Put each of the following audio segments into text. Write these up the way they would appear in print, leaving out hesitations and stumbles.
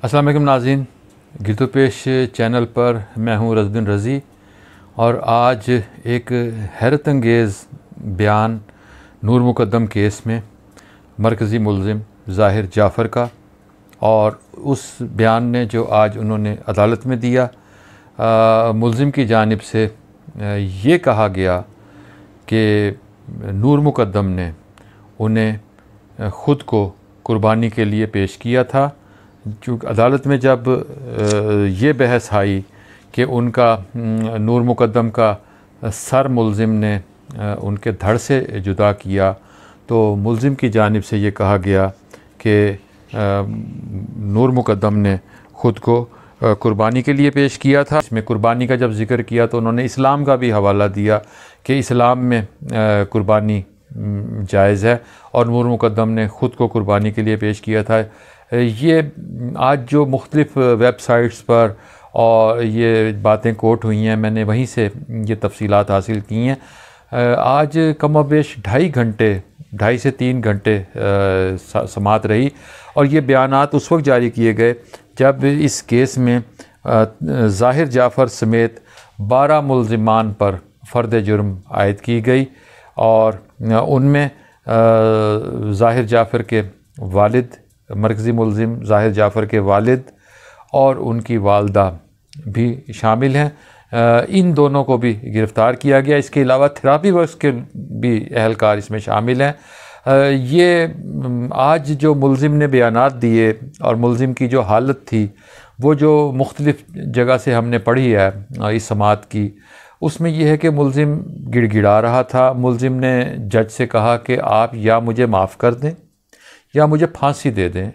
السلام علیکم ناظرین، گرد و پیش چینل پر میں ہوں رضوان رضی، اور آج ایک حیرت انگیز بیان نور مقدم کیس میں مرکزی ملزم ظاہر جعفر کا، اور اس بیان نے جو آج انہوں نے عدالت میں دیا، ملزم کی جانب سے یہ کہا گیا کہ نور مقدم نے انہیں خود کو قربانی کے لیے پیش کیا تھا۔ چونکہ عدالت میں جب یہ بحث آئی کہ ان کا نور مقدم کا سر ملزم نے ان کے دھڑ سے جدا کیا، تو ملزم کی جانب سے یہ کہا گیا کہ نور مقدم نے خود کو قربانی کے لیے پیش کیا تھا۔ اس میں قربانی کا جب ذکر کیا تو انہوں نے اسلام کا بھی حوالہ دیا کہ اسلام میں قربانی جائز ہے، اور نور مقدم نے خود کو قربانی کے لیے پیش کیا تھا۔ یہ آج جو مختلف ویب سائٹس پر اور یہ باتیں کوٹ ہوئی ہیں، میں نے وہیں سے یہ تفصیلات حاصل کی ہیں۔ آج کم و بیش 2.5 سے 3 گھنٹے سماعت رہی، اور یہ بیانات اس وقت جاری کیے گئے جب اس کیس میں ظاہر جعفر سمیت 12 ملزمان پر فرد جرم عائد کی گئی، اور ان میں ظاہر جعفر کے والد، مرکزی ملزم ظاہر جعفر کے والد اور ان کی والدہ بھی شامل ہیں۔ ان دونوں کو بھی گرفتار کیا گیا۔ اس کے علاوہ تھراپی ورکس کے بھی اہلکار اس میں شامل ہیں۔ یہ آج جو ملزم نے بیانات دیے اور ملزم کی جو حالت تھی، وہ جو مختلف جگہ سے ہم نے پڑھی ہے اس سماعت کی، اس میں یہ ہے کہ ملزم گڑ گڑا رہا تھا۔ ملزم نے جج سے کہا کہ آپ یا مجھے معاف کر دیں یا مجھے پھانسی دے دیں،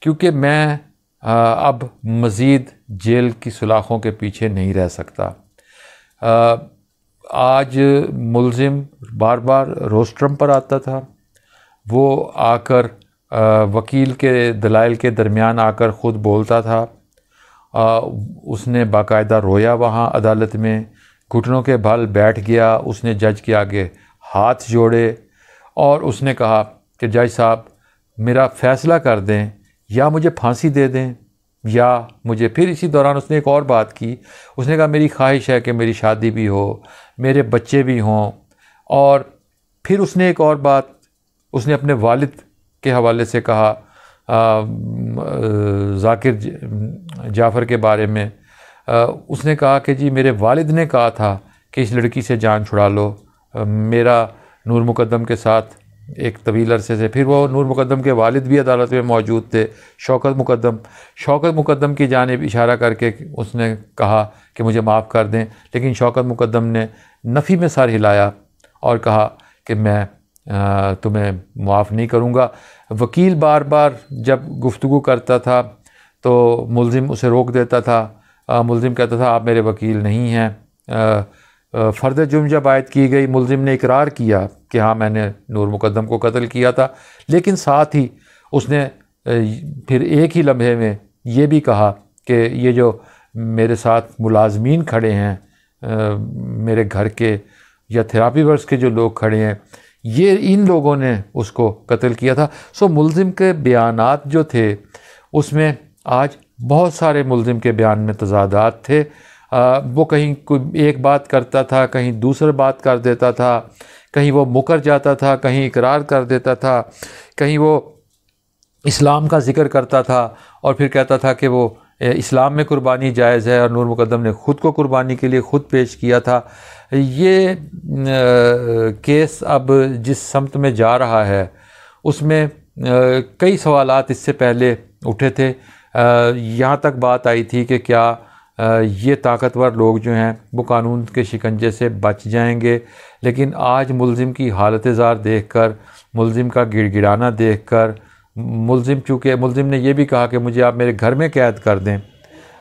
کیونکہ میں اب مزید جیل کی سلاخوں کے پیچھے نہیں رہ سکتا۔ آج ملزم بار بار روسٹرم پر آتا تھا، وہ آ کر وکیل کے دلائل کے درمیان آ کر خود بولتا تھا۔ اس نے باقاعدہ رویا وہاں عدالت میں، گھٹنوں کے بل بیٹھ گیا، اس نے جج کے آگے ہاتھ جوڑے اور اس نے کہا کہ جج صاحب میرا فیصلہ کر دیں، یا مجھے پھانسی دے دیں یا مجھے، پھر اسی دوران اس نے ایک اور بات کی، اس نے کہا میری خواہش ہے کہ میری شادی بھی ہو، میرے بچے بھی ہوں، اور پھر اس نے ایک اور بات اس نے اپنے والد کے حوالے سے کہا ذاکر جعفر کے بارے میں۔ اس نے کہا کہ جی میرے والد نے کہا تھا کہ اس لڑکی سے جان چھڑا لو۔ میرا نور مقدم کے ساتھ ایک طویل عرصے سے، پھر وہ نور مقدم کے والد بھی عدالت میں موجود تھے، شوکت مقدم کی جانب اشارہ کر کے اس نے کہا کہ مجھے معاف کر دیں، لیکن شوکت مقدم نے نفی میں سر ہلایا اور کہا کہ میں تمہیں معاف نہیں کروں گا۔ وکیل بار بار جب گفتگو کرتا تھا تو ملزم اسے روک دیتا تھا۔ ملزم کہتا تھا آپ میرے وکیل نہیں ہیں۔ فرد جرم جب عائد کی گئی، ملزم نے اقرار کیا کہ ہاں میں نے نور مقدم کو قتل کیا تھا، لیکن ساتھ ہی اس نے پھر ایک ہی لمحے میں یہ بھی کہا کہ یہ جو میرے ساتھ ملازمین کھڑے ہیں، میرے گھر کے یا تھراپی ورکس کے جو لوگ کھڑے ہیں، یہ ان لوگوں نے اس کو قتل کیا تھا۔ سو ملزم کے بیانات جو تھے اس میں آج بہت سارے ملزم کے بیان میں تضادات تھے۔ وہ کہیں کوئی ایک بات کرتا تھا، کہیں دوسرا بات کر دیتا تھا، کہیں وہ مکر جاتا تھا، کہیں اقرار کر دیتا تھا، کہیں وہ اسلام کا ذکر کرتا تھا اور پھر کہتا تھا کہ وہ اسلام میں قربانی جائز ہے اور نور مقدم نے خود کو قربانی کے لیے خود پیش کیا تھا۔ یہ کیس اب جس سمت میں جا رہا ہے اس میں کئی سوالات اس سے پہلے اٹھے تھے۔ یہاں تک بات آئی تھی کہ کیا یہ طاقتور لوگ جو ہیں وہ قانون کے شکنجے سے بچ جائیں گے، لیکن آج ملزم کی حالت زار دیکھ کر، ملزم کا گڑ گڑانا دیکھ کر، چونکہ ملزم نے یہ بھی کہا کہ مجھے آپ میرے گھر میں قید کر دیں،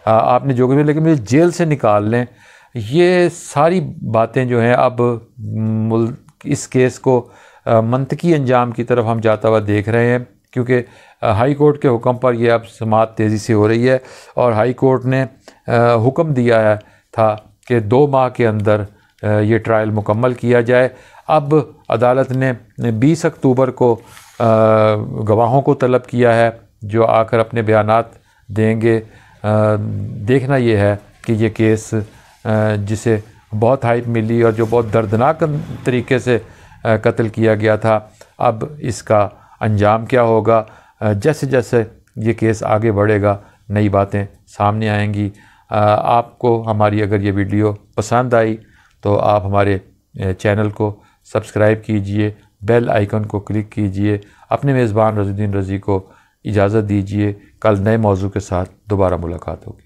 آپ نے جو کہ لیکن مجھے جیل سے نکال لیں، یہ ساری باتیں جو ہیں اب اس کیس کو منطقی انجام کی طرف ہم جاتا ہوا دیکھ رہے ہیں، کیونکہ ہائی کورٹ کے حکم پر یہ اب سماعت تیزی سے ہو رہی ہے، اور ہائی کورٹ نے حکم دیا تھا کہ 2 ماہ کے اندر یہ ٹرائل مکمل کیا جائے۔ اب عدالت نے 20 اکتوبر کو گواہوں کو طلب کیا ہے جو آ کر اپنے بیانات دیں گے۔ دیکھنا یہ ہے کہ یہ کیس جسے بہت ہائپ ملی اور جو بہت دردناک طریقے سے قتل کیا گیا تھا، اب اس کا انجام کیا ہوگا۔ جیسے جیسے یہ کیس آگے بڑھے گا نئی باتیں سامنے آئیں گی۔ آپ کو ہماری اگر یہ ویڈیو پسند آئی تو آپ ہمارے چینل کو سبسکرائب کیجئے، بیل آئیکن کو کلک کیجئے۔ اپنے میزبان رضی الدین رضی کو اجازت دیجئے، کل نئے موضوع کے ساتھ دوبارہ ملاقات ہوگی۔